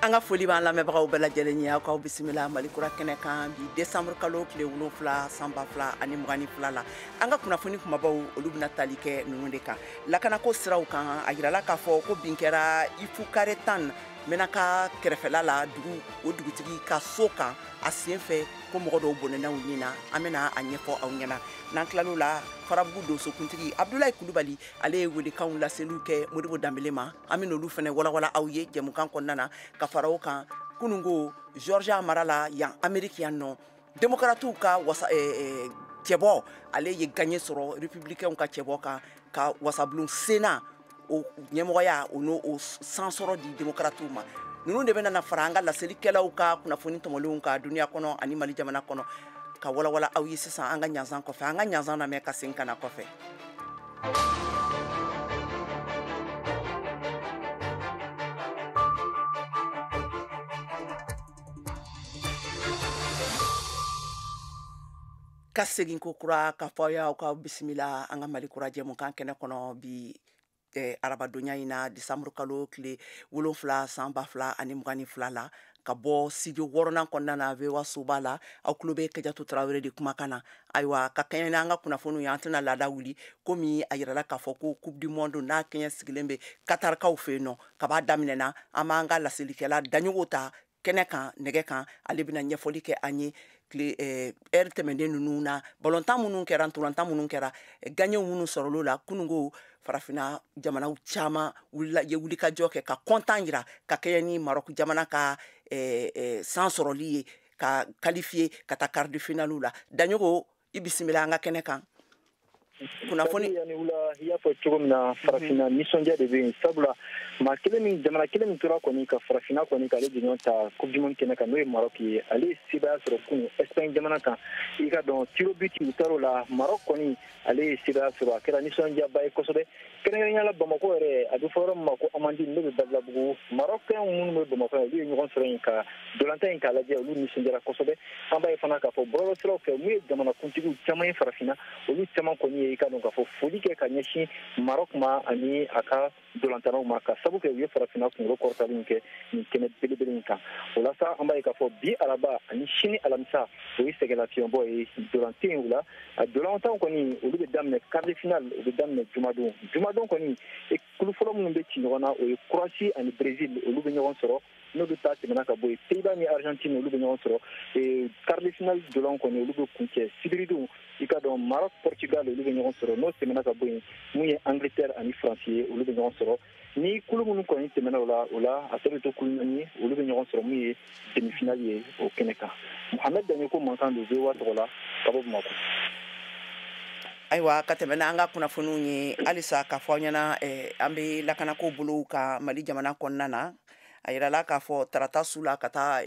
Anga foli b'an lamɛnbagaw bɛɛ lajɛlen ye aw k'aw bisimila Malikura kɛnɛ kan bi décembre kalo tile 7 san 2022 la an ka kunnafoni kumabaw olu bɛna tali kɛ ninnu de kan lakanako siraw kan a yirala k'a fɔ ko bin kɛra Ifu Kare 10 Menaka kɛrɛfɛla la o dugutigi ka so kan a sen fɛ ko mɔgɔ dɔw bɔnɛna u nin na an bɛna a ɲɛfɔ aw ɲɛna n'an tilal'o la Farabugu donsokuntigi Abdulayi Kulubali ale ye welekanw laseliw kɛ Modibo Danbele ma an bɛna olu fɛnɛ walawala aw ye jɛmukan kɔnɔna na ka fara o kan kunungo Georgia mara la yan Ameriki yan nɔ démocrates ka cɛbɔ ale ye gagné sɔrɔ républicains ka cɛbɔ kan ka wasabulon Sénat o ɲɛmɔgɔya o n'o san sɔrɔ di démocrates ma ninnu de bɛna fara an ka laselikɛlaw ka kunnafoni tɔmɔlenw ka duniya kɔnɔ ani Mali jamana kɔnɔ ka walawala aw ye sisan an ka ɲanzan kɔfɛ an ka ɲanzan lamɛn ka segin ka na kɔfɛ. Ka segin ko kura ka fɔ y'aw ka bisimila an ka Malikura jɛmukan kɛnɛ kɔnɔ bi arabadonya in na décembre kalo tile 7 san 2022 la ka bɔ studio 6nan kɔnɔna na VOA soba la aw tulo bɛ Kajatu Tarawele de kumakan na ayiwa ka kɛɲɛ n'an ka kunnafoniw ye an tɛna laada wuli komi a yirala k'a fɔ ko coupe du monde n'a kɛɲɛ sigilen bɛ Katarikaw fɛ yen nɔ kab'a daminɛna an b'an ka laselikɛla daɲogo ta kɛnɛ kan nɛgɛ kan ale bɛna ɲɛfɔli kɛ an ye heure tɛmɛnen ninnu na balontan minnu kɛra ntolantan minnu kɛra gagnés minnu sɔrɔl'o la kunungo farafina jamanaw caman ye wulikajɔ kɛ ka kontan jira ka kɛɲɛ ni Maroc jamana ka san sɔrɔli ye ka qualifier ka taa quart de finale la daɲogo i bisimila an ka kɛnɛ kan kunnafoni yani wula y'a fɔ cogo min na farafina nisɔndiya de bɛ yen sabula jamana kelen min tora kɔni ka farafina kɔni k'ale jɔɲɔgɔn ta coupe du monde kɛnɛ kan n'o ye Maroc ye ale ye sebaya sɔrɔ kunun Espagne jamana kan i ka dɔn tiro but u taar'o la Maroc kɔni ale ye sebaya sɔrɔ a kɛra nisɔndiyaba ye kosɛbɛ kɛrɛnkɛrɛnnenya la Bamako yɛrɛ a bɛ fɔ yɔrɔ min ma ko Amandine ne bɛ Badalabugu Marocains minnu bɛ Bamako olu ye ɲɔgɔn sɔrɔ yen ka dolantan in k'a lajɛ olu nisɔndiyara kosɛbɛ an b'a ye fana k'a fɔ bɔlɔlɔsiraw fɛ mun ye jamanakuntigiw caman ye farafina olu caman kɔni ye i ka dɔn k'a fɔ foli kɛ ka ɲɛsin Maroc ma ani a ka dolantannaw ma ka sabu kɛ u ye farafina kunkolo kɔrɔtali min kɛ nin kɛnɛ belebele in kan o la sa an b'a ye k'a fɔ bi araba ani sini alamisa o ye sɛgɛlafiɲɛbɔ ye dolanten u la a dolantanw kɔni olu bɛ daminɛ quart de finale u bɛ daminɛ jumadon kɔni kulu fɔlɔ minnu bɛ ci ɲɔgɔn na o ye Croatie ani Brésil olu bɛ ɲɔgɔn sɔrɔ n'olu ta tɛmɛna ka bɔ yen Pays-Bas ni Argentine olu bɛ ɲɔgɔn sɔrɔ quart de finale dolan kɔni olu bɛ kuncɛ sibiridenw i ka dɔn Maroc Portugal olu bɛ ɲɔgɔn sɔrɔ n'o tɛmɛna ka bɔ yen mun ye Angleterre ani France ye olu bɛ ɲɔgɔn sɔrɔ ni kulu minnu kɔni tɛmɛna o la a tɔ bɛ to kulu naani ye olu bɛ ɲɔgɔn sɔrɔ mun ye demi-finale ye o kɛnɛ kan Mohamed Daɲeko mankan don VOA tɔgɔ la ka bɔ Bamako. Ayiwa ka tɛmɛ n'an ka kunnafoniw ye halisa k'a fɔ ɲɛna an bɛ lakanako bolo ka Mali jamana kɔnɔna na a yirala k'a fɔ tarata su la ka taa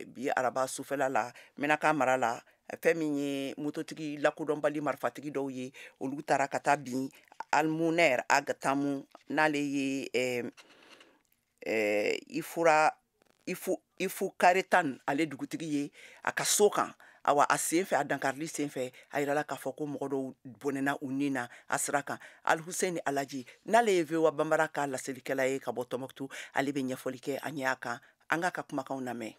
bi araba sufɛla la Menaka mara la fɛn min ye mototigi lakodɔnbali marifatigi dɔw ye olu taara ka taa bin Almuner Agatamu n'ale ye Ifu Kare 10 ale dugutigi ye a ka so kan awa a sen fɛ a dankarili sen fɛ a yirala k'a fɔ ko mɔgɔ dɔw bɔnɛna u nin na a sira kan Alhussein Alaji n'ale ye VOA Bambara ka laselikɛla ye ka bɔ Tɔnbukutu ale bɛ ɲɛfɔli kɛ a ɲɛ kan an ka kumakanw lamɛn.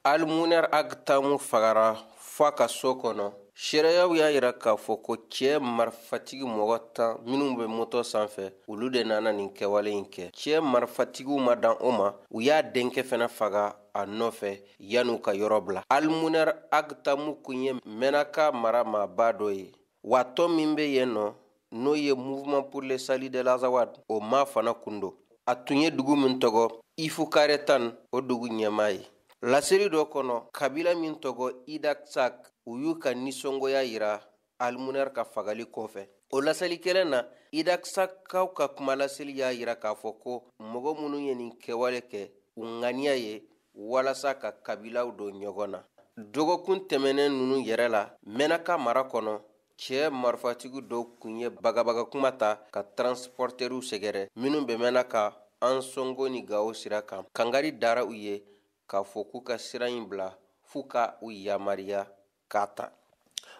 Almuner Agatamu fagara f'a ka so kɔnɔ seereyaw y'a yira k'a fɔ ko cɛ marifatigi mɔgɔ 10 minnu bɛ moto sanfɛ olu de nana nin kɛwale in kɛ cɛ marifatigiw ma dan o ma u y'a denkɛ fɛnɛ faga a nɔfɛ yan'u ka yɔrɔ bila Almuner Agatamu kun ye Menaka mara maaba dɔ ye wa tɔ min bɛ yen nɔ n'o ye Mouvement pour le Salut de l'Azawad o ma fana kun don a tun ye dugu min tɔgɔ Ifu Kare 10 o dugu ɲɛmaa ye laseli dɔ kɔnɔ kabila min tɔgɔ Idaksak u y'u ka nisɔngoya yira Almuner ka fagali kɔfɛ o laselikɛla na Idaksakaw ka kumalaseli y'a yira k'a fɔ ko mɔgɔ minnu ye nin kɛwale kɛ u ŋaniya ye walasa ka kabilaw don ɲɔgɔn na dɔgɔkun tɛmɛnen ninnu yɛrɛ la Menaka mara kɔnɔ cɛ marifatigi dɔw kun ye bagabaga kuma ta ka transportɛriw sɛgɛrɛ minnu bɛ Menaka an Songo ni Gao sira kan kangari dara u ye k'a fɔ k'u ka sira in bila f'u ka u yamariya k'a ta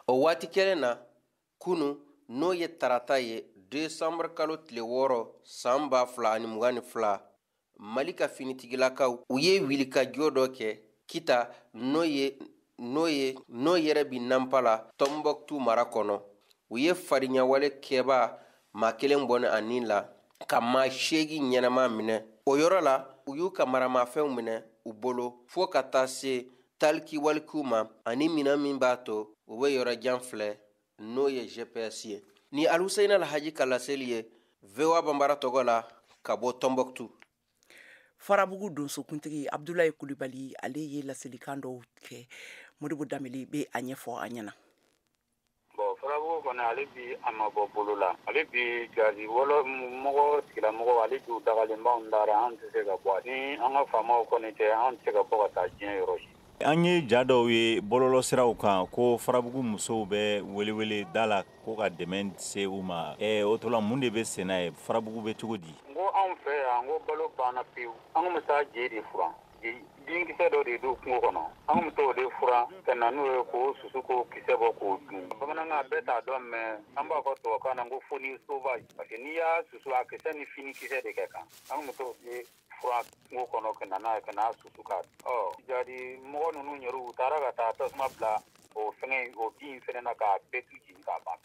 o waati kelen na kunu n'o ye tarata ye décembre kalo tile 6 san 2022 mali ka finitigilakaw u ye wilikajɔ dɔ kɛ kita n'o yɛrɛ bi nanpa la Tombouctou mara kɔnɔ. u ye fariɲawale kɛba maa kelen bɔnɛ ani la ka maa 8 ɲɛnama minɛ. o yɔrɔ la u y'u ka maramafɛnw minɛ u bolo fɔɔ ka taa se talikiwalikiw ma ani mina min b'a to u be yɔrɔ jan filɛ n'o ye GPS ye. ni Alhuseina Alhaji ka laseli ye VOA Bambara tɔgɔ la ka bɔ Tombouctou. Farabugu donsokuntigi Abdoulaye Kulibali ale ye laselikan dɔw kɛ. Modibo Dameli be a ɲɛfɔ a ɲɛna. Bon, Farabugu kɔni ale bi a ma bɔ bolo la. Ale bi gadi wolo mɔgɔ tigilamɔgɔ ale bi dagalenbaw dara an tɛ se ka bɔ. Ni an ka faamaw kɔni tɛ an tɛ se ka bɔ ka taa diɲɛ yɔrɔ si. An ye ja dɔw ye bɔlɔlɔ siraw kan ko Farabugu musow bɛ welewele da la ko ka dɛmɛ se u ma. O to la mun de bɛ sen na ye Farabugu bɛ cogo di? N ko anw fɛ yan n ko balo banna pewu. An kun bɛ taa je de furan. Denkisɛ dɔ de don kungo kɔnɔ. An kun bɛ t'o de furan ka na n'o ye k'o susu k'o kisɛ bɔ k'o dun. Bamanankan bɛɛ t'a dɔn mɛ an b'a fɔ tubabukan na n ko foni sauvage. Parce que n'i y'a susu a kisɛ ni fini kisɛ de kɛ kan. An kun bɛ t'o de furan kungo kɔnɔ ka na n'a ye ka n'a susu k'a dun. Jadi mɔgɔ ninnu yɛrɛ u taara ka taa tasuma bila o fɛngɛ o bin fɛnɛ na k'a bɛɛ tu jigin k'a ban.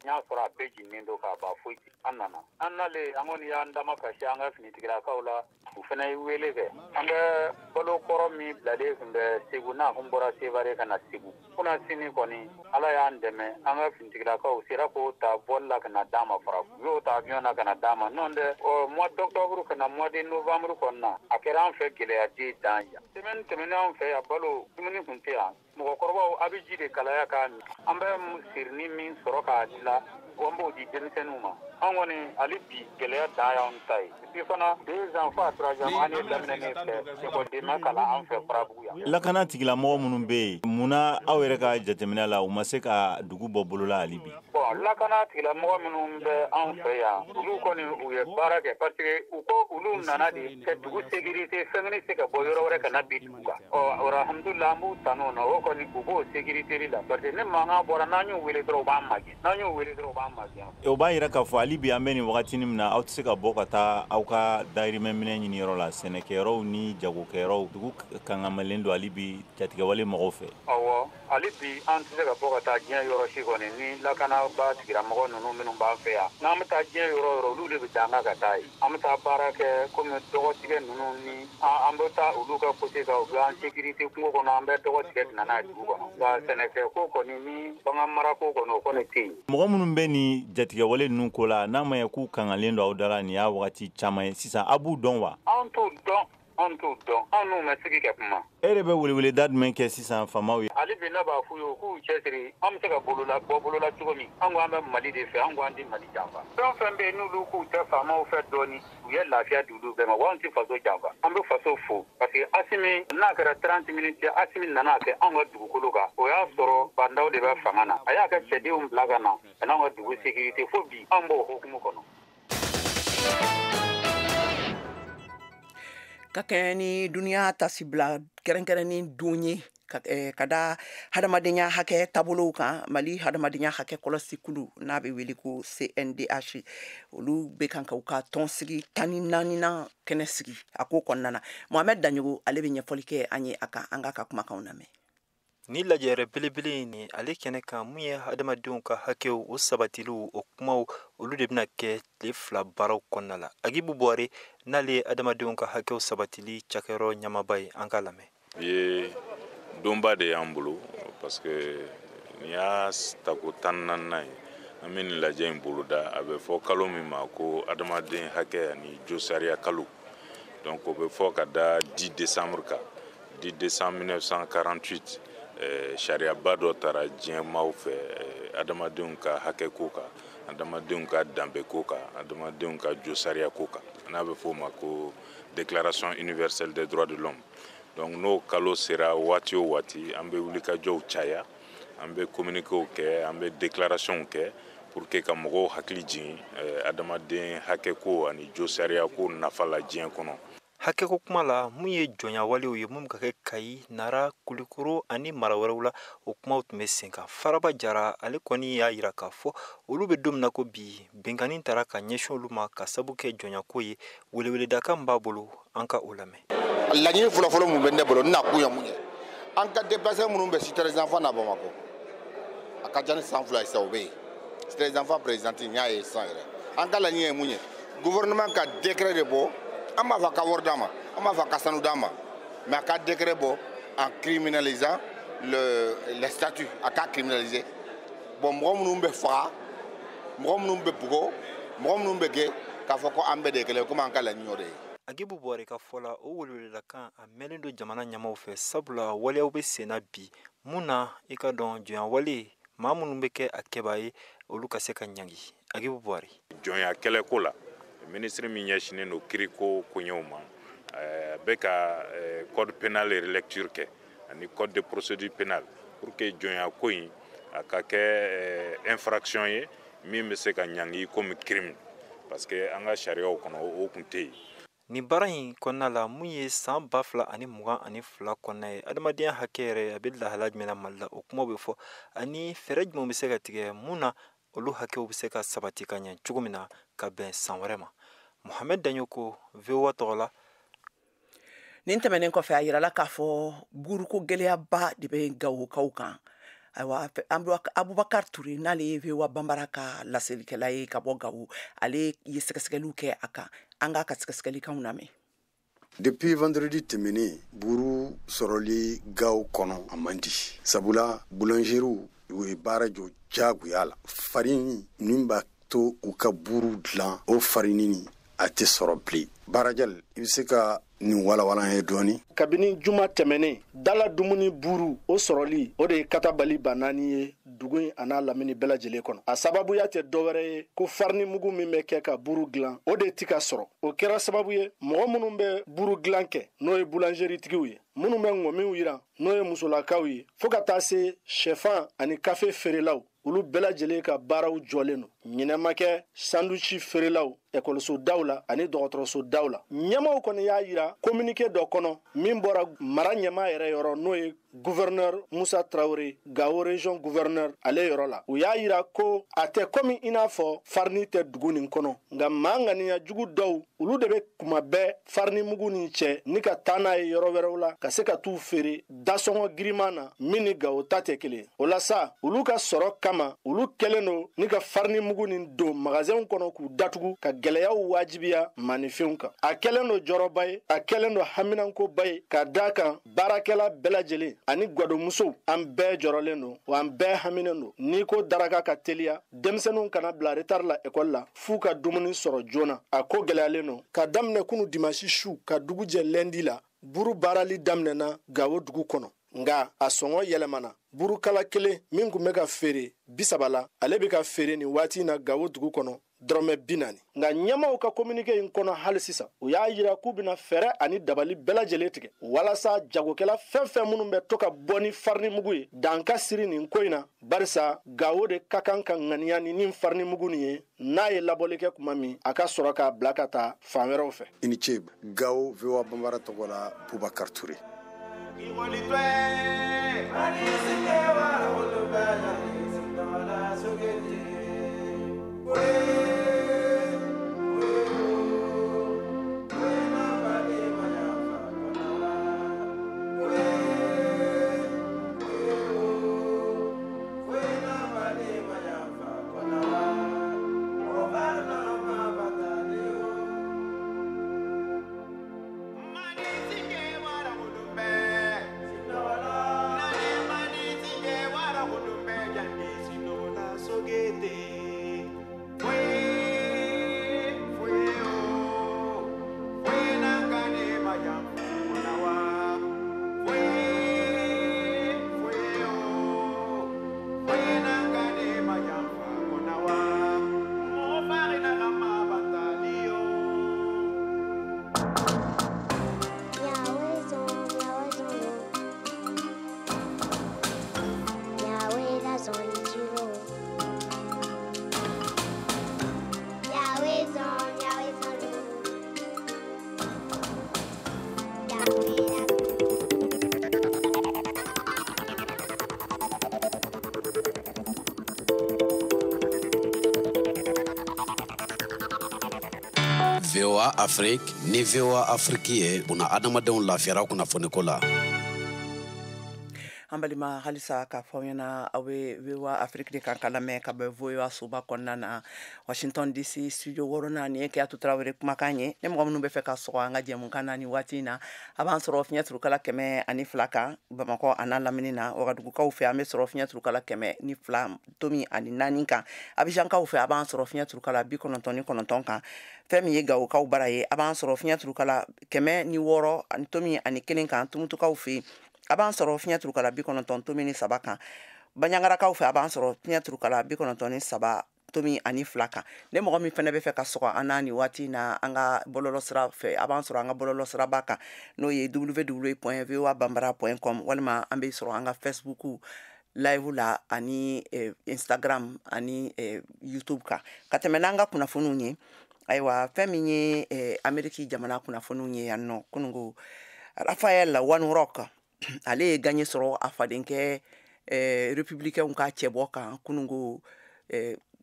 N y'a sɔrɔ a bɛɛ jiginnen don k'a ban foyi tɛ. An nana. An nalen an kɔni y'an dama kasi an ka finitigilakaw la. U fana ye wele kɛ. An bɛ balo kɔrɔ min bilalen tun bɛ Segu n'a kun bɔra Sevare ka na Segu. Kuna sini kɔni Ala y'an dɛmɛ an ka finitigilakaw sera k'o ta bɔli la ka na d'a ma fara. U y'o ta avion na ka na d'a ma. N'o tɛ mois d'octobre ka na mois de novembre kɔni na a kɛra an fɛ gɛlɛyaden dan yan. Semaine tɛmɛnen an fɛ yan balo dumuni tun tɛ yan. Mɔgɔkɔrɔbaw a bɛ ji de kalaya k'a min. An bɛ sirini min sɔrɔ k'a dilan o b'o di denmisɛnninw ma. An kɔni hali bi gɛlɛya dan y'anw ta ye. Et puis fana 2 ans fo à 3 ans an ye daminɛ fɛ ekɔliden ma kalan an fɛ Farabugu yan. Lakana tigilamɔgɔ minnu bɛ yen munna aw yɛrɛ ka jateminɛ la u ma se ka dugu bɔ bolola hali bi? Bon, lakana tigilamɔgɔ minnu bɛ an fɛ yan olu kɔni u ye baara kɛ parce que u ko olu nana de ka dugu sécurité fɛn se ka bɔ yɔrɔ wɛrɛ ka na bi dugu kan. Alhamdulillah an b'u tanu na o kɔni u b'o sécurité la parce que ni mankan bɔra n'an y'u wele dɔrɔn u b'an magɛn. N'an y'u wele dɔrɔn u b'an magɛn. O b'a yira k'a fɔ hali bi an bɛ nin wagati min na aw tɛ se ka bɔ ka taa aw ka dahirimɛ minɛ ɲiniyɔrɔ la sɛnɛkɛyɔrɔw ni jagokɛyɔrɔw dugu kangamalen don hali bi jatigɛwale mɔgɔw fɛ. Awɔ hali bi an tɛ se ka bɔ ka taa diɲɛ yɔrɔ si kɔni ni lakanaba tigilamɔgɔ ninnu minnu b'an fɛ yan n'an bɛ taa diɲɛ yɔrɔ yɔrɔ olu de bɛ taa an ka taa yen an bɛ taa baara kɛ komi dɔgɔtigɛ ninnu ni an bɛ taa olu ka côté kan u bɛ an sécurité kungo kɔnɔ an bɛ dɔgɔtigɛ ka na n'a ye dugu kɔnɔ nka sɛnɛkɛko kɔni ni bagan marako kɔni o kɔni tɛ yen. Mɔgɔ minnu bɛ nin jatigɛwale ninnu ko la n'a ma ye k'u kangalen don aw da la nin y'a wagati caman ye sisan a b'u dɔn wa? An t'u dɔn an n'u ma sigi ka kuma. E yɛrɛ bɛ weleweleda jumɛn kɛ sisan faamaw ye? Hali bi ne b'a f'u ye u k'u cɛsiri an bɛ se ka bɔ bolola cogo min an ko an bɛ Mali de fɛ an ko an tɛ Mali janfa. Fɛn o fɛn bɛ yen n'olu k'u tɛ faamaw fɛ dɔɔni u ye lafiya di olu bɛɛ ma wa an tɛ faso janfa an bɛ faso fo parce que Asimi n'a kɛra 30 minutes Asimi nana kɛ anw ka dugukolo kan o y'a sɔrɔ bandaw de bɛ fanga na a y'a ka cɛdenw bila ka na ka n'anw ka dugu sécurité fo bi an b'o hukumu kɔnɔ. Ka kɛɲɛ ni duniya tasibila kɛrɛnkɛrɛnni don ye ka da hadamadenya hakɛ taabolow kan Mali hadamadenya hakɛ kɔlɔsi kulu n'a bɛ wele ko CNDH olu bɛ kan ka u ka tɔnsigi 14nan kɛnɛ sigi a ko kɔnɔna na Mohamed Danjogo ale bɛ ɲɛfɔli kɛ an ye a kan an ka kumakanw lamɛn. Ni lajɛrɛ belebele ni ale kɛnɛ kan mun ye hadamadenw ka hakɛw o sabatiliw o kumaw olu de bɛna kɛ tile 2 baaraw kɔnɔna la. Agibu Buware n'ale ye hadamadenw ka hakɛw sabatili cakɛyɔrɔ ɲamaba ye an ka lamɛn. Ye donba de y'an bolo parce que ni y'a tako 14nan ye an bɛ nin lajɛ in boloda a bɛ fɔ kalo min ma ko hadamaden hakɛ ani jo sariya kalo donc o bɛ fɔ ka da 10 décembre kan 10 décembre 1948 sariyaba dɔ taara diɲɛmaaw fɛ adamadenw ka hakɛ ko kan adamadenw ka danbe ko kan adamadenw ka jo sariya ko kan n'a bɛ fɔ o ma ko déclaration universelle des droits de l'homme donc n'o kalo sera waati o waati an bɛ wulikajɔw caya an bɛ communiquéw kɛ an bɛ déclaration kɛ pour que ka mɔgɔw hakili jigin adamaden hakɛ ko ani jo sariya ko nafa la diɲɛ kɔnɔ. hakɛ ko kuma la mun ye jɔnya walew ye mun ka kɛ Kayi, Nara, Kulikoro ani mara wɛrɛw la o kumaw tun bɛ sen kan. Faraba Jara ale kɔni y'a yira k'a fɔ olu bɛ don min na ko bi bɛnkanni taara ka ɲɛsin olu ma ka sabu kɛ jɔnyako ye. Weleweledakan min b'a bolo an ka o lamɛn. Laɲini fɔlɔfɔlɔ mun bɛ ne bolo n'a kun ye mun ye an ka déplacé minnu bɛ cité des enfants na Bamakɔ a ka ca ni 100 fila ye sa o bɛ yen cité des enfants présidente n y'a ye sisan yɛrɛ an ka laɲini ye mun ye gouvernement ka décret de bɔ an b'a fɔ a ka wari d'an ma an b'a fɔ a ka sanu d'an ma mais a ka décret bɔ en criminalisant les statuts a ka criminaliser bon mɔgɔ minnu bɛ faga mɔgɔ minnu bɛ bugɔ mɔgɔ minnu bɛ gɛn k'a fɔ ko an bɛɛ de ye kelen ye komi an ka laɲini o de ye. Agibu Buwari ka fɔ la o weleweledakan a mɛnlen don jamana ɲɛmaaw fɛ sabula waleyaw bɛ sen na bi mun na i ka dɔn jɔnya wale maa minnu bɛ kɛ a kɛbaa ye olu ka se ka ɲangi. Agibu Buwari. Jɔnya kɛlɛko la ministre min ɲɛsinnen don kiriko koɲɛw ma bɛ ka code pénal relecture kɛ ani code de procédure pénale pour que jɔnya ko in a ka kɛ infraction ye min bɛ se ka ɲangi comme crime parce que an ka sariyaw kɔnɔ o kun tɛ yen. Ni baara in kɔnɔna la mun ye san 2022 kɔnɔna ye adamadenya hakɛ yɛrɛ a bɛ lahala jumɛn na Mali la o kuma bɛ fɔ ani fɛɛrɛ jumɛn bɛ se ka tigɛ mun na olu hakɛw bɛ se ka sabati ka ɲɛ cogo min na ka bɛn san wɛrɛ ma. Mohamed Danyoko VOA tɔgɔ la. nin tɛmɛnen kɔfɛ a yirala k'a fɔ buruko gɛlɛyaba de bɛ Gawokaw kan. Ayiwa Abubakar Ture n'ale ye VOA Bambara ka laselikɛla ye ka bɔ Gawo ale ye sɛgɛsɛgɛliw kɛ a kan an k'a ka sɛgɛsɛgɛlikanw lamɛn. Depuis vendredi tɛmɛnen buru sɔrɔli Gawo kɔnɔ a man di sabula boulangeriw u ye baara jɔ jagoya la farini min b'a to u ka buru dilan o farini a tɛ sɔrɔ bilen. Barajal i bɛ se ka nin walawalan ye dɔɔni. Kabini juma tɛmɛnen dala dumuni buru o sɔrɔli o de ye katabali banani ye dugu in a n'a lamini bɛɛ lajɛlen kɔnɔ. A sababuya tɛ dɔwɛrɛ ye ko farini mugu min bɛ kɛ ka buru dilan o de tɛ ka sɔrɔ. O kɛra sababu ye mɔgɔ minnu bɛ buru dilan kɛ n'o ye boulangerie tigiw ye minnu bɛ ŋɔmiw yiran n'o ye musolakaw ye fo ka taa se sɛfan ani kafe feerelaw olu bɛɛ lajɛlen ka baaraw jɔlen don. Ɲinɛ kɛ sanduci feerelaw ekɔliso daw la ani dɔgɔtɔrɔso daw la. Ɲɛmaw kɔni y'a yira communiqué dɔ kɔnɔ min bɔra mara ɲɛma yɛrɛ yɔrɔ n'o ye gouverneur Musa Traoré Gawo région gouverneur ale yɔrɔ la. U y'a yira ko a tɛ komi i n'a fɔ farini tɛ dugu nin kɔnɔ nka maa ŋaniya jugu dɔw olu de bɛ kuma bɛɛ farini mugu nin cɛ ni ka taa n'a ye yɔrɔ wɛrɛw la ka se ka t'u feere dasɔngɔ giriman na min ni Gawo ta tɛ kelen. O la sa olu ka sɔrɔ kama olu kɛlen don ni ka farini mugu nin don magasinw kɔnɔ k'u datugu ka gɛlɛyaw wajibiya maanifɛnw kan. A kɛlen don jɔrɔba ye a kɛlen don haminankoba ye ka daa kan baarakɛla bɛɛ lajɛlen ani gwadomusow an bɛɛ jɔrɔlen don wa an bɛɛ haminen don. N'i ko daraka ka teliya denmisɛnninw kana bila retard la ekɔli la f'u ka dumuni sɔrɔ joona. A ko gɛlɛyalen don ka daminɛ kunu dimanche su ka dugu jɛ lundi la buru baarali daminɛna Gawo dugu kɔnɔ nga a sɔngɔ yɛlɛmana. Burukala kelen min kun bɛ ka feere 30 la ale bɛ ka feere nin waati na Gawo dugu kɔnɔ dɔrɔmɛ 40. Nga ɲɛmaw ka communiqué in kɔnɔ hali sisan u y'a yira k'u bɛna fɛɛrɛ ani dabali bɛɛ lajɛlen tigɛ walasa jagokɛla fɛn fɛn minnu bɛ to ka bɔ ni farini mugu ye dan ka siri nin ko in na barisa Gawo de ka kan ka ŋaniya ni farini mugu nin ye n'a ye labɔli kɛ kuma min a ka sɔrɔ k'a bila ka taa fan wɛrɛw fɛ. I ni ce Gawo VOA Bambara tɔgɔ la Bubakar Ture. VOA Afrique ni VOA Afrique ye buna adamadenw lafiyara kunnafoniko la. Ambalima halisa ka fawena awe wewa Afrique de kankalame ka be voya suba konna na Washington DC studio worona ni ke atu trawere kumakanye ne mo be fe ka so nga jemu kana ni watina aban soro fnya trukala keme ani flaka bamako analamini na ogadugu ka ufe ame soro fnya trukala keme ni flam tomi ani naninka abijan ka ufe aban soro fnya trukala bi konontoni konontonka femi yega o ka ubaraye aban soro fnya trukala keme ni woro ani tomi ani kelinka tumutu ka ufe aban soro finya turukala bi konoton tomi ni saba kan banyangara ka ufe aban soro finya turukala bi konoton ni saba tomi ani flaka ne mo mi fene be fe ka soko anani wati na anga bololo sra fe aban soro anga bololo sra baka no ye www.voabambara.com walma ambe soro anga Facebook live la ani Instagram ani YouTube ka katemenanga kuna fununye aiwa feminye Ameriki jamana kuna fununye yanno kunungu Rafael One Rock ale gagné soro afadenke républicain ka chebo kan kunungo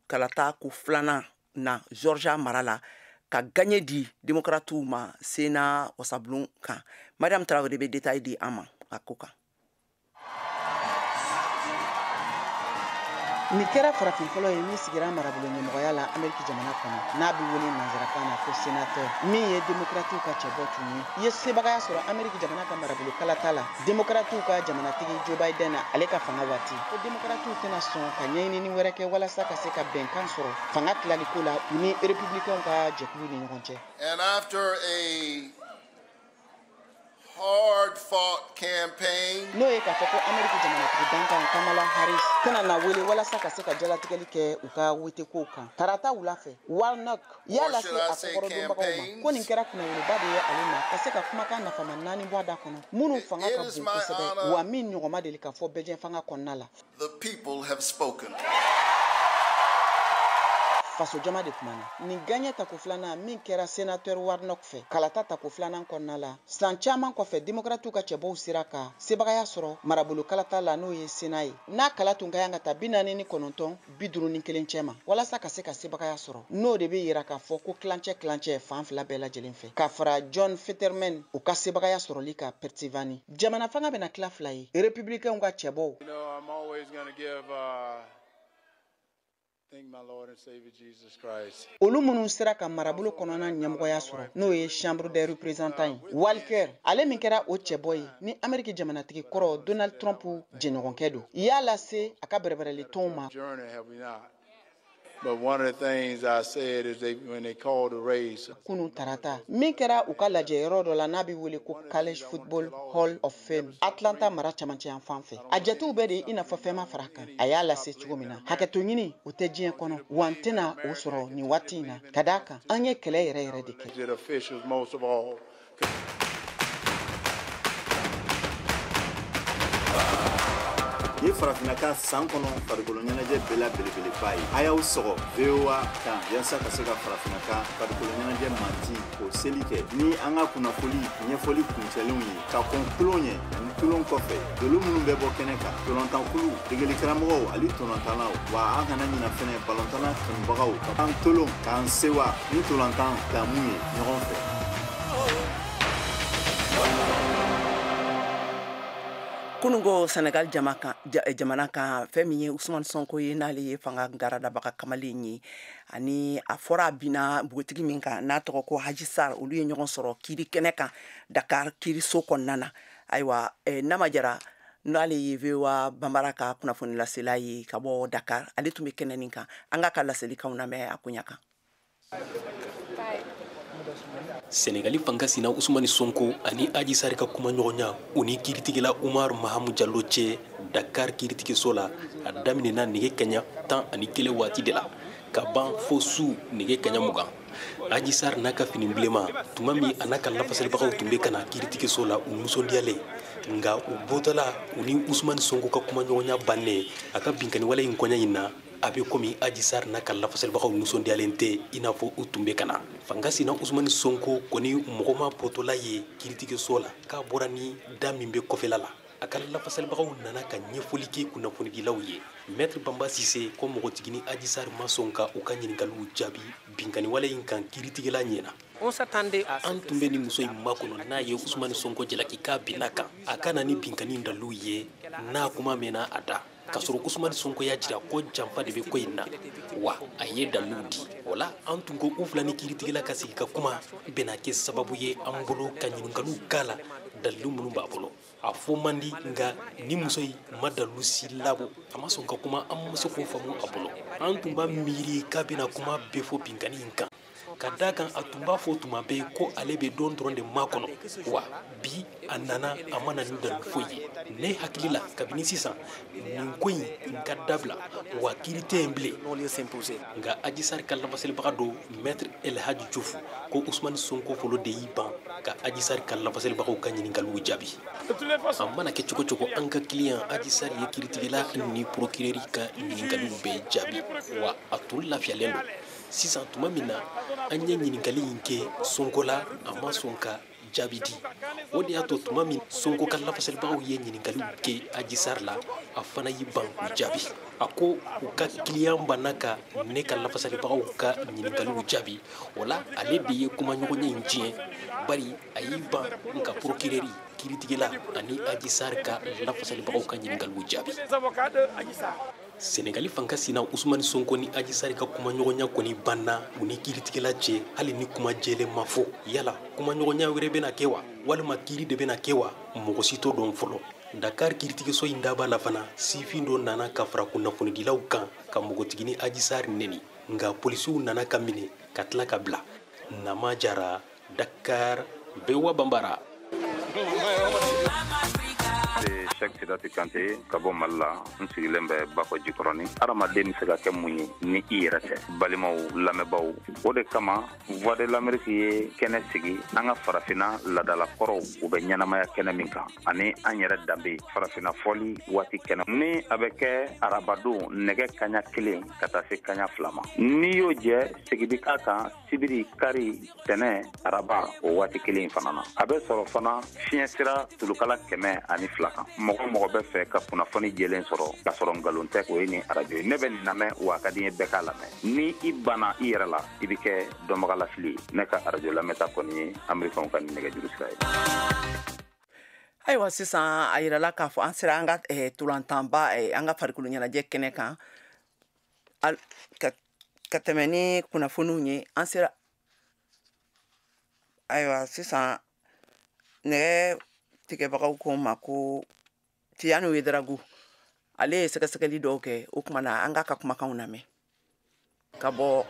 kalata ku flana na Georgia Marala ka gagné di démocratou ma sena osablon kan madame Traoré be détail di ama akoka ni kɛra farafin fɔlɔ ye min sigira marabolo ɲɛmɔgɔya la Ameriki jamana kɔnɔ n'a bɛ wele nanzarakan na ko sénateur min ye démocratique ka cɛbɔ tun ye i ye sebagaya sɔrɔ Ameriki jamana ka marabolo kalata la démocratique ka jamanatigi Joe Biden ale ka fanga waati ko démocratique tɛna sɔn ka ɲɛɲinini wɛrɛ kɛ walasa ka se ka bɛnkan sɔrɔ fanga tilaliko la u ni républicain ka jɛkulu ni ɲɔgɔn cɛ. And after a hard-fought campaign. No ye k'a fɔ ko Ameriki jamanatigi dankan Kamala Harris tɛna na wele walasa ka se ka jalatigɛli kɛ u ka wetekow kan. Tarata wula fɛ Warnock y'a lase a kɔkɔrɔdonbagaw ma ko nin kɛra kunnawoloba de ye ale ma ka se ka kumakan nafama 4 bɔ a da kɔnɔ minnu fanga ka bon kosɛbɛ wa min ɲɔgɔn ma deli ka fɔ bɛɛjɛ fanga kɔnɔna la. The people have spoken. Faso jama de kumana ni gagné tako flana min kɛra sénateur Warnock fɛ kalata tako flana kɔnɔna la san caman kɔfɛ démocratique ka cɛbɔw sera ka sebagaya sɔrɔ marabolo kalata la n'o ye Sénat ye n'a kala tun ka yan ka ta 49 51 cɛ ma walasa ka se ka sebagaya sɔrɔ n'o de bɛ yira k'a fɔ ko kilancɛ fan fila bɛɛ lajɛlen fɛ ka fara John Fetterman u ka sebagaya sɔrɔli ka Pennsylvanie jamana fanga bɛna tila fila ye républicain ka cɛbɔw. I'm always going to give thank my Lord and Savior Jesus Christ. Olu minnu sera ka marabolo kɔnɔna ɲɛmɔgɔya sɔrɔ n'o ye Chambre des représentants ye Walker ale min kɛra o cɛbɔ ye ni Ameriki jamanatigi kɔrɔ Donald Trump jɛɲɔgɔnkɛ don i y'a lase a ka bɛrɛbɛrɛli tɔnw ma. But one of the things I said is when they called the race. Kunu tarata min kɛra u ka lajɛ yɔrɔ dɔ la n'a bɛ wele ko College Football Hall of Fame Atlanta mara camancɛ yan fan fɛ a jatew bɛɛ de i n'a fɔ fɛn ma fara kan a y'a lase cogo min na hakɛto ɲini o tɛ diɲɛ kɔnɔ wa n tɛna o sɔrɔ nin waati in na ka d'a kan an ye kɛlɛ yɛrɛ yɛrɛ de kɛ. Ni farafina ka san kɔnɔ farikolo ɲɛnajɛ bɛɛ la belebeleba ye a y'aw sɔgɔ VOA kan yasa ka se ka farafina ka farikolo ɲɛnajɛ manti o seli kɛ ni an ka kunnafoli ɲɛfɔli kuncɛlenw ye ka kɔn tulon ɲɛ ani tulon kɔfɛ dolu minnu bɛ bɔ kɛnɛ kan tolontankulu degeli karamɔgɔw ali tolontannaw wa an kana ɲina fɛnɛ balɔntana kanubagaw k'an tolon k'an sewa ni tolantan ta mun ye ɲɔgɔn fɛ. Kunungo Senegal jamana kan fɛn min ye Usman Sonko ye n'ale ye fanga garadabaga kamalen ye ani a fɔra bina bugutigi min kan n'a tɔgɔ ko Haji Sar olu ye ɲɔgɔn sɔrɔ kiri kɛnɛ kan Dakar kiri so kɔnɔna na ayiwa nama jara n'ale ye VOA Bambara ka kunnafoni lasela ye ka bɔ Dakar ale tun bɛ kɛnɛ nin kan an ka laselikanw lamɛn a koɲa kan. Senegali fanga sina Usmani Sonko ani Haji Sar ka kuma ɲɔgɔnya u ni kiritigila Umar Mahamu Jallo cɛ Dakar kiritigiso la a daminɛna nɛgɛ kaɲa 11 waati de la ka ban fo su nɛgɛ kaɲa 20. Haji Sar n'a ka fini bilenma tuma min a n'a ka lafasalibagaw tun bɛ ka na kiritigiso la u nisɔndiyalen nga u bɔtɔla u ni Usmani Sonko ka kuma ɲɔgɔnya bannen a ka binkaniwale in kɔɲa in na a bɛ komi Haji Sar n'a ka lafasalibagaw nisɔndiyalen tɛ i n'a fɔ u tun bɛ ka na. Fanga sina Usmani Sonko kɔni mɔgɔ ma bɔtɔla ye kiritigiso la k'a bɔra ni da min bɛ kɔfɛla la a ka lafasalibagaw nana ka ɲɛfɔli kɛ kunnafonidilaw ye. Maître Bamba Sise ko mɔgɔtigi ni Haji Sar ma sɔn ka u ka ɲininkaliw jaabi binkaniwale in kan kiritigila ɲɛna. On s'attendait à an tun bɛ ni muso in makɔnɔ n'a ye Usmani Sonko jalaki k'a binna kan a ka na ni binkani dalu ye n'a kuma mɛnna a da k'a sɔrɔ Usmani Sonko y'a jira ko janfa de bɛ ko in na wa a ye dalu di o la an tun ko u fila ni kiiritigɛla ka sigi ka kuma bɛna kɛ sababu ye an bolo ka ɲininkaliw k'a la dalu minnu b'a bolo a fɔ man di nka ni muso in ma dalu si labɔ a ma sɔn ka kuma an ma se k'o faamu a bolo an tun b'a miiri k'a bɛna kuma bɛɛ fɔ binkani in kan ka da kan a tun b'a fɔ tuma bɛɛ ko ale bɛ don dɔrɔn de makɔnɔ wa bi a nana a ma na ni dalu foyi ye ne hakili la kabini sisan nin ko in ka dabila wa kiiri tɛ yen bilen nka Adji Sarr ka lafasalibaga do maître El Hadji Diouf ko Usmani Sonko folo de y'i ban ka Adji Sarr ka lafasalibagaw ka ɲininkaliw jaabi a mana kɛ cogo cogo an ka client Adji Sarr ye kiiritigɛla ni procureur ka ɲininkaliw bɛɛ jaabi wa a tun lafiyalen don sisan tuma min na an ye ɲininkali in kɛ Sonko la a ma sɔn ka jaabi di o de y'a to tuma min Sonko ka lafasalibagaw ye ɲininkaliw kɛ Adji Sarr la a fana y'i ban k'u jaabi a ko u ka client banna ka ne ka lafasalibagaw ka ɲininkaliw jaabi o la ale de ye kumaɲɔgɔnya in tiɲɛ bari a y'i ban nka procureur kiiritigɛla ani Adji Sarr ka lafasalibagaw ka ɲininkaliw jaabi Senegali fanga sina Usmani Sonko ni Adji Sarr ka kumaɲɔgɔnya kɔni banna u ni kiiritigɛla cɛ hali ni kuma jɛlen ma fɔ yala kumaɲɔgɔnya wɛrɛ bɛna kɛ wa walima kiiri de bɛna kɛ wa mɔgɔ si t'o dɔn fɔlɔ Dakar kiiritigiso in daba la fana sifin dɔ nana ka fara kunnafonidilaw kan ka npogotigini Adji Sarr neni nka polisiw nana ka minɛ ka tila ka bila Nama Jara Dakar Bewa Bambara Cheikh Sidati Kante ka bɔ Mali la n sigilen bɛ Bafɔ Jikɔrɔni adamaden bɛ se ka kɛ mun ye ni i yɛrɛ tɛ balimaw lamɛnbaaw o de kama Voix de l'Amérique ye kɛnɛ sigi an ka farafina ladalakɔrɔw u bɛ ɲɛnamaya kɛnɛ min kan ani an yɛrɛ danbe farafina fɔli waati kɛnɛ ni a bɛ kɛ arabadon nɛgɛ kaɲa 1 ka taa se kaɲa 2 ma n'i y'o jɛ segidi k'a kan sibiri kari tɛnɛ araba o waati 1 fana na a bɛ sɔrɔ fana fiɲɛ sira tulukala 102 kan mɔgɔ bɛ fɛ ka kunnafoni jɛlen sɔrɔ ka sɔrɔ ngalon tɛ o ye ni radio ye ne bɛ nin lamɛn wa ka di n ye bɛɛ k'a lamɛn ni i banna i yɛrɛ la i bɛ kɛ dɔnbaga lafili ne ka radio lamɛnta kɔni ye amerikɛnw ka nɛgɛjuru sira ye ayiwa sisan a yirala k'a fɔ an sera an ka tolantanba an ka farikolo ɲɛnajɛ kɛnɛ kan ka tɛmɛ ni kunnafoniw ye an sera ayiwa sisan nɛgɛ tigɛbagaw ko ma ko Tiyani Wederagu ale ye sɛgɛsɛgɛli dɔw kɛ o kuma na an ka kumakanw lamɛn ka bɔ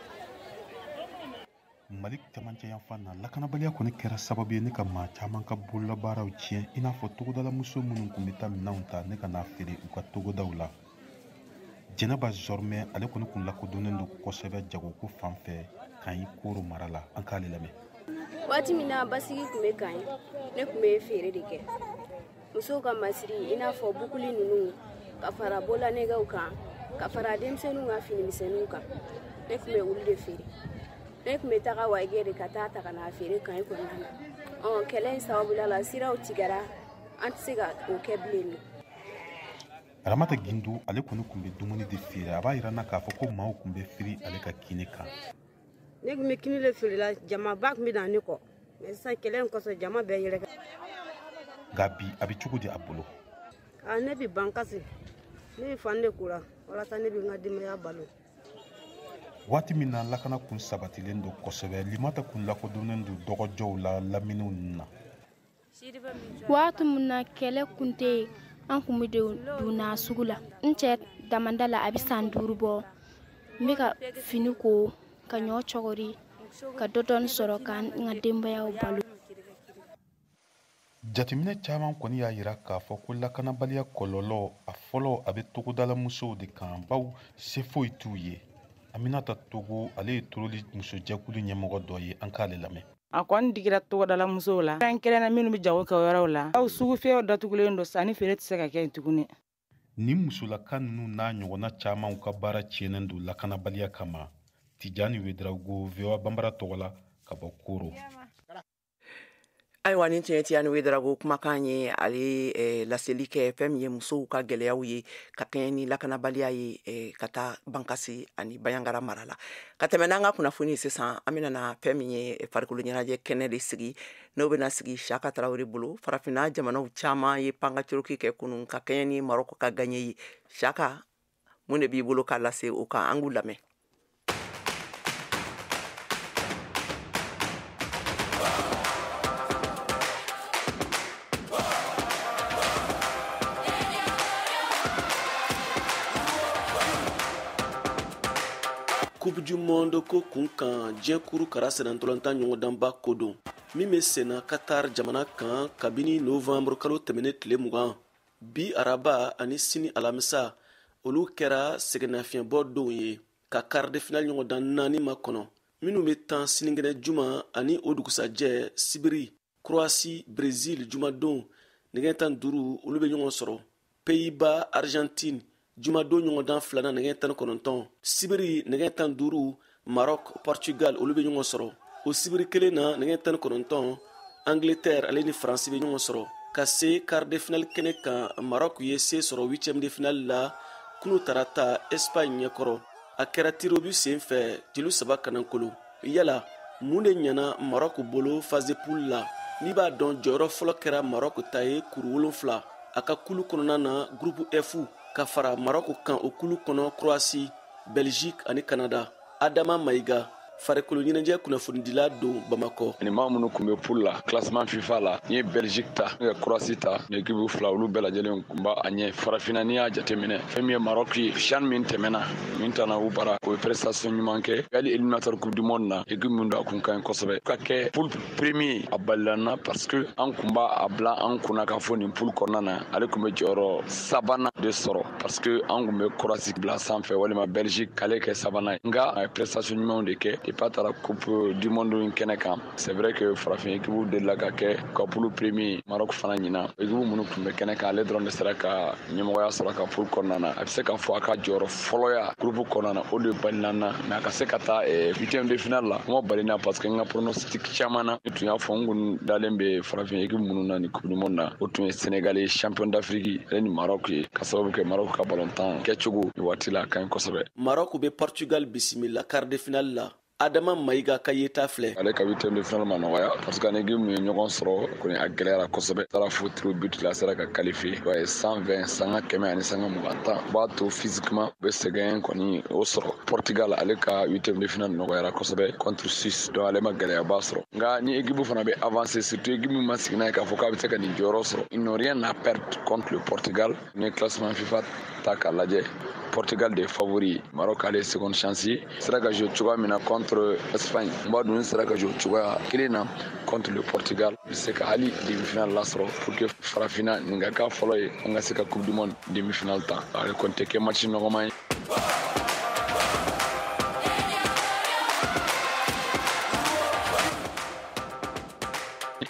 Mali camancɛ yan fan na lakanabaliya kɔni kɛra sababu ye ne ka maa caman ka bololabaaraw tiɲɛ i n'a fɔ togodala muso minnu kun bɛ taa minɛnw ta ne ka n'a feere u ka togodaw la Jɛnɛba Zormɛ ale kɔni kun lakodɔnnen don kosɛbɛ jagoko fan fɛ kan i Koro mara la an k'ale lamɛn waati min na basigi kun bɛ kan ne kun bɛ feere de kɛ musow ka masiri i n'a fɔ bukuli ninnu ka fara bolanɛgɛw kan ka fara denmisɛnninw ka finimisɛnninw kan ne kun bɛ olu de feere ne kun bɛ taga wagɛ de ka taa ta ka n'a feere kan i kɔnɔna na kɛlɛ in sababula la siraw tigɛra an tɛ se ka o kɛ bilen Aramata Gindu ale kɔni kun bɛ dumuni de feere a b'a yira na k'a fɔ ko maaw kun bɛ firi ale ka kini kan ne kun bɛ kini de feere la jamaba kun bɛ na ne kɔ mais sisan kɛlɛ in kɔsɔn jama bɛɛ yɛlɛ nka bi a bɛ cogo di a bolo ne bɛ ban kasi ne bɛ fan de kura walasa ne bɛ n ka denbaya balo waati min na lakana kun sabatilen don kosɛbɛ Limata kun lakodɔnnen don dɔgɔjɔw la laminiw na waati min na kɛlɛ kun tɛ yen an kun bɛ don na sugu la n cɛ damanda la a bɛ san 5 bɔ n bɛ ka fini ko ka ɲɔ cɔgɔri ka dɔdɔni sɔrɔ ka n ka denbayaw balo jateminɛ caman kɔni y'a yira k'a fɔ ko lakanabaliya kɔlɔlɔ a fɔlɔ a bɛ togodala musow de kan baw se foyi t'u ye Aminata Togo ale ye Toroli musojɛkulu ɲɛmɔgɔ dɔ ye an k'ale lamɛn a kɔni digira togodala musow la kɛrɛnkɛrɛnna minnu bɛ jago kɛ yɔrɔw la aw sugu fiyɛw datugulen don sanni feere tɛ se ka kɛ yen tuguni ni musolaka ninnu n'a ɲɔgɔnna camanw ka baara tiɲɛnen don lakanabaliya kama Tijani Wederagu VOA Bambara tɔgɔ la ka bɔ Koro ayiwa nin tiɲɛ tiya ni wedarago kumakan ye ale laseli kɛ fɛn min ye musow ka gwɛlɛyaw ye ka kɛɲɛ ni lakanabaliya ye ka taa bankasi ani bayangara mara la ka tɛmɛ n'an ka kunnafoni sisan an bɛna fɛn min ye farikolo ɲɛnajɛ kɛnɛ de sigi n'o bɛna sigi Saka Tarawele bolo farafinna jamanaw caman ye pangacoroki kɛ kunun ka kɛɲɛ ni Marɔku ka gaɲɛ ye Saka mun de b'i bolo k'a lase o kan an k'u lamɛn. Coupe du monde ko kun kan jɛkuru kara sɛnɛntɔlɔntan ɲɔgɔndanba ko don min bɛ senna Qatar jamana kan kabini novembre kalo tɛmɛnen tile 20 bi araba ani sini alamisa olu kɛra sɛgɛnnafiɲɛbɔ don ye ka quart de finale ɲɔgɔndan 4 ma kɔnɔ minnu bɛ tan sinikɛnɛ juma ani o dugusajɛ sibiri Croatie Brésil jumadon nɛgɛ tan 5 olu bɛ ɲɔgɔn sɔrɔ Pays-Bas Argentine jumadon ɲɔgɔndan 2 nɛgɛ tan 9 sibiri nɛgɛ tan 5 Maroc Portugal olu bɛ ɲɔgɔn sɔrɔ o sibiri kelen na nɛgɛ tan 9 Angleterre ale ni France bɛ ɲɔgɔn sɔrɔ ka se quart de finale kɛnɛ kan Maroc ye se sɔrɔ 8e de finale la kunu tarata Espagne ɲɛkɔrɔ a kɛra tirobu sen fɛ tilu 3 kanankolo yala mun de ɲɛna Maroc bolo phase de poule la n'i b'a dɔn jɔyɔrɔ fɔlɔ kɛra Maroc ta ye kuru 7 a ka kulu kɔnɔna na groupe F ka fara Maroc kan o kulu kɔnɔ Croatie Belgique ani Canada Adama Maïga farikolo ɲɛnajɛ kunnafonidila don Bamakɔ ni maa minnu kun bɛ poule la classement FIFA la ni ye Belgique ta ni ye Croatie ta ni équipe fila olu bɛɛ lajɛlen kun b'a ɲɛ farafinna n'i y'a jateminɛ fɛn min ye Maroc ye CHAN min tɛmɛna min tana u bara o ye prestation ɲuman kɛ hali éliminatoire coupe du monde na équipe min don a kun ka ɲi kosɛbɛ ka kɛ poule premier a balilana parce que an kun b'a bila an kunna k'a fɔ nin poule kɔnɔna na ale kun bɛ jɔyɔrɔ 3nan de sɔrɔ parce que an kun bɛ Croatie bila sanfɛ walima Belgique k'ale kɛ 3nan ye nka a ye prestation ɲumanw de kɛ pas taara coupe du monde in kɛnɛ kan c'est vrai que farafin équipe delila ka kɛ ka poule premier Maroc fana ɲina équipe minnu tun bɛ kɛnɛ kan ale dɔrɔn de sera ka ɲɛmɔgɔya sɔrɔ ka poule kɔnɔna na a bɛ se ka fɔ a ka jɔyɔrɔ fɔlɔya groupe kɔnɔna na o de balilana mais a ka se ka taa 8e de finale la kuma balina parce que n ka pronostic caman na ne tun y'a fɔ n kun dalen bɛ farafin équipe minnu na ni coupe du monde na o tun ye Sénégal ye champion d'Afrique ale ni Maroc ye ka sababu kɛ Maroc ka ballontan kɛcogo ni waati la a ka ɲi kosɛbɛ Maroc bɛ Portugal bisimila quart de finale la Adama Maïga ka yeta filɛ ale ka 8e de finale ma nɔgɔya parce que ani game ye ɲɔgɔn sɔrɔ kɔni a gɛlɛyara kosɛbɛ taara fo tir but la sera ka qualifier ba ye 120 sanga kɛmɛ ani sanga 20 b'a to physiquement bɛ sɛgɛn kɔni o sɔrɔ Portugal ale ka 8e de finale nɔgɔyara kosɛbɛ contre 6 donc ale ma gɛlɛyaba sɔrɔ nka ni équipe fana bɛ avancer surtout équipe min ma sigi n'a ye k'a fɔ k'a bɛ se ka nin jɔyɔrɔ sɔrɔ ils n'ont rien à perdre contre le Portugal ni classement FIFA ta k'a lajɛ Portugal de favori Maroc ale seconde chance sera ka jouer cogoya min na contre Espagne n b'a dɔn sera ka jouer cogoya kelen na contre le Portugal bɛ se ka hali demi-finale lasɔrɔ pour que farafinna nin ka k'a fɔlɔ ye an ka se ka coupe du monde demi-finale ta ale kɔni tɛ kɛ match nɔgɔman ye.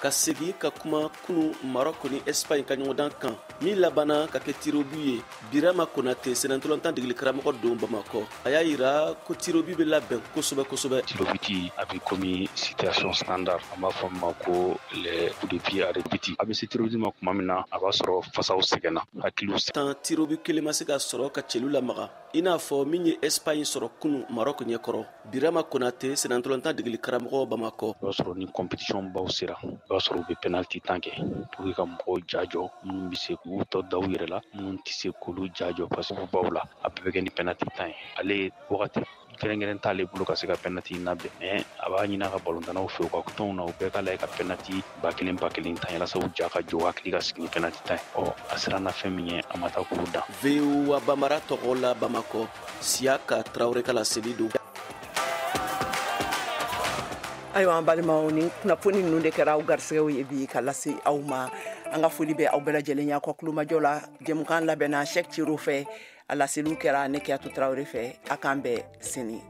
ka segi ka kuma kunu Maroc ni Espagne ka ɲɔgɔndan kan min labana ka kɛ tirobu ye Birama Konate sɛnɛntɔlɔntan degeli karamɔgɔ don Bamakɔ a y'a yira ko tirobu bɛ labɛn kosɛbɛ tirobiti a bɛ komi situation standard an b'a fɔ ma ko les coups de pied arrêtés a bɛ se tirobu ma tuma min na a b'a sɔrɔ fasaw sɛgɛnna hakiliw tan tirobu kelen ma se ka sɔrɔ ka cɛlu lamaga i n'a fɔ min ye Espagne sɔrɔ kunu Maroc ɲɛkɔrɔ Birama Konate sɛnɛntɔlɔntan degeli karamɔgɔ Bamakɔ o b'a sɔrɔ ni compétition baw sera o b'a sɔrɔ u bɛ penalty tan kɛ pour que ka mɔgɔw jajɔ minnu bɛ se k'u tɔ da u yɛrɛ la minnu tɛ se k'olu jajɔ parce que baw la a bɛɛ bɛ kɛ ni penalty tan ye ale wagati kɛrɛnkɛrɛn t'ale bolo ka se ka penalty labɛn mais a b'a ɲini a ka balontannaw fɛ u ka tɔnw na u bɛɛ ka lajɛ ka penalty ba kelen tan yalasa u ja ka jɔ hakili ka sigi ni penalty tan ye a sera na fɛn min ye a ma taa k'olu dan. VOA Bambara tɔgɔ la Bamakɔ Siaka Traoré ka laseli don. ayiwa an balimaw ni kunnafoni ninnu de kɛra aw garisɛgɛw ye bi ka lase aw ma an ka foli bɛ aw bɛɛ lajɛlen ye aw ka kulomajɔ la jɛmukan labɛnna Cheick Thierno fɛ a laseliw kɛra ne Kiyatu Tarawele fɛ a k'an bɛɛ sini